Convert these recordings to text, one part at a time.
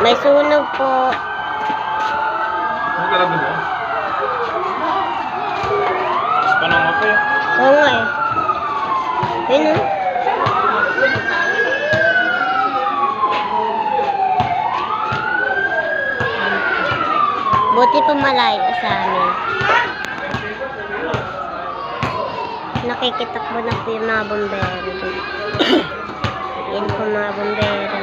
May sunog po. Ano ka lang ba? Mas panang ako eh. Oo nga eh. Yun o. Buti po malayo sa amin. Nakikitakbo na po yung mga bombero. Yan po mga bombero.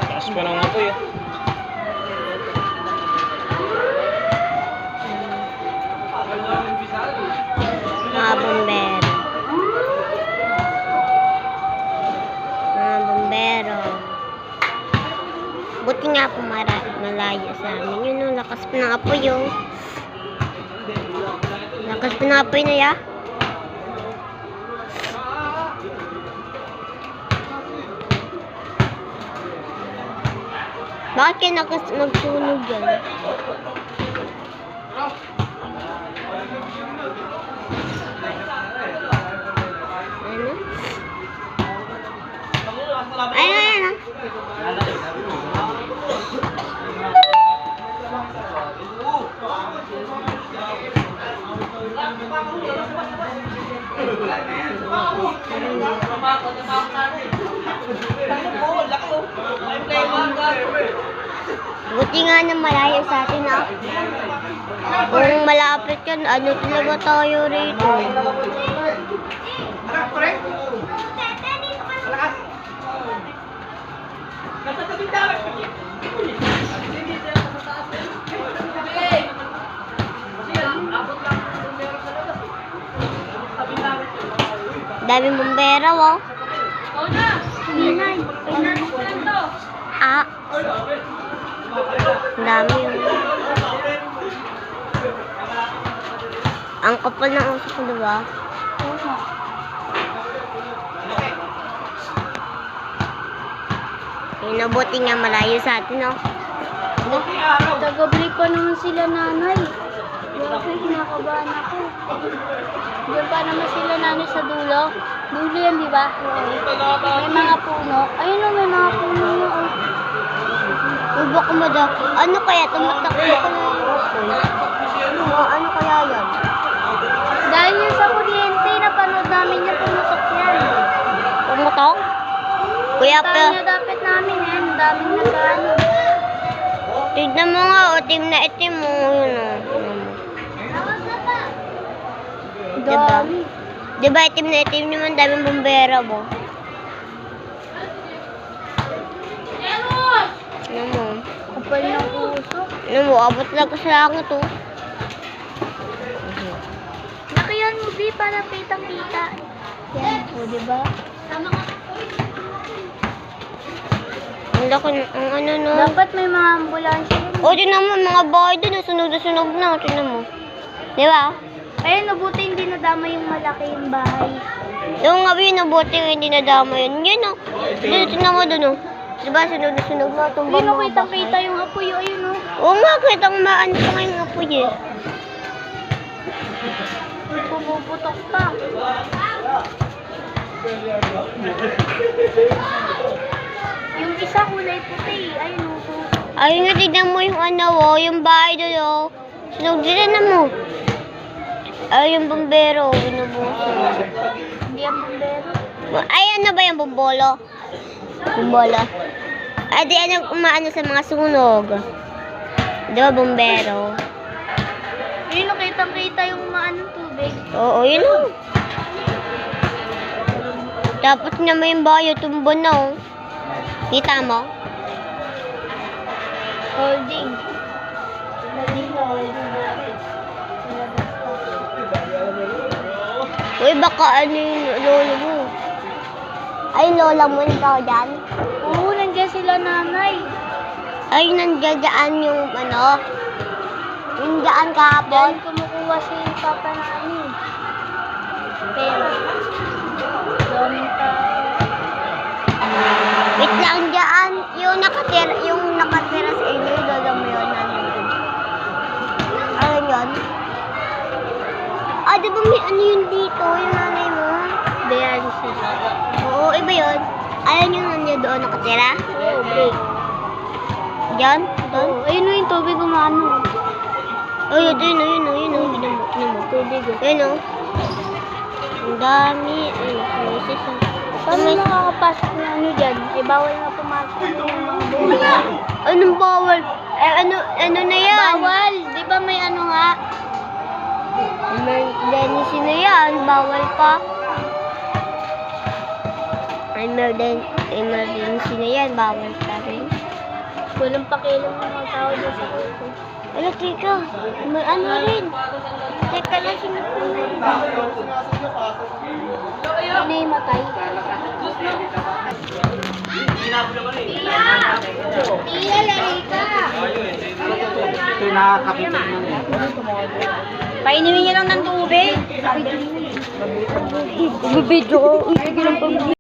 Mas panang ako eh. Mga bombero. Mga bombero. Buti nga po malayo sa amin. Yun o, lakas pa ng apoy yung. Lakas pa ng apoy na ya. Bakit kayo nagsunog yan? Ano? Ayun. Buti nga na malayo sa atin ah. Kung malapit yan, ano talaga tayo rito? Daming bombero oh. Ah. Dami yun. Ang kapal ng uso ko, diba? Inabuti nga malayo sa atin, no? Tagabli pa naman sila nanay. Bakit kinakabahan ako? Diyan pa naman sila nanay sa dulo. Dulo yan, di ba? May mga puno. Ayun o, may mga puno na. Ubo ko ano kaya? Tumatakbo ka na yung apoy. Ano kaya yan? Dahil yun sa kuryente, napanood namin yung pumutok yan. Pumutok? Kuya pa. Dahil na dapat namin yan. Daming nagano. Tignan mo nga, o team na itim mo. Yun o. Diba? Diba itim na itim naman, daming bombera mo. Ano mo? Kapal ng puso. Ano mo, abot lang sa langit o. Laki yan mo, B, para kitang-kita. Yan po, di ba? Ang laki, ang ano no. Dapat may mga ambulansya yun. O, tinan mo, mga bahay doon, sunog na sunog na. Tinan mo. Di ba? Ayun, nabuti hindi nadama yung malaki yung bahay. Yung nga yun, nabuti hindi nadama yun. Yun o. Tinan mo doon o. Diba, sunog na sunog na. Tumbang Ayun, mga kitang-kita bahay. yung apoy, ayun o. Oo nga, kitang maano pa nga yung apoy eh. Pumuputok pa. Yung isa kulay puti, ayun o. Ayun nga, tignan mo yung ano o, yung bahay doon o. Sunog din na mo. Ay, yung bombero, binubuso. Hindi ang bombero. Ay, ano ba yung bombolo? Bombolo. Ay, di ano umaano sa mga sunog. Di ba, bombero? Ayun o, kitang-kita yung maanong tubig. Oo, yun o. Tapos na may yung bayo, tumbo na o. Kita mo? Holding. Holding na, holding. Uy, baka ano yung lolo mo? Ay, lola mo ikaw dyan? Oo, nandiyan sila nanay. Ay, nandiyan dyan yung ano? Yung dyan kahapon? Diyan kumukuha si papa namin. Pera. Daming tao. Wait lang dyan. Yung nakatira sa inyo, yung lola mo yun. Ano yun? yan? Ah, di ba may ano yun dito, yung nanay mo? Dialysis. Oo, iba yun. Ayan yung nanay doon nakatira? Oo, break. Diyan? Doon? Oo, ayun o yung tubig umano. Oh, yun, yun, Tubig o. Yun, oh. Ang dami. Ay, sis. Paano makakapasok na ano dyan? Eh, bawal na pumasok yung mga buhay. Anong bawal? Eh, ano na yan? Bawal! Di ba may ano nga? Emergency na yan. Bawal pa. Emergency na yan. Bawal pa rin. Walang pakialam ng mga tao dyan sa kuko. Ala, teka. May ano rin. Teka lang, sinapunan. Ano yung matay? Tia, lari ka! Ito yung nakakapitan na niya. Painimin niyo lang ng tubig. Bibidyo ko. Sige lang pag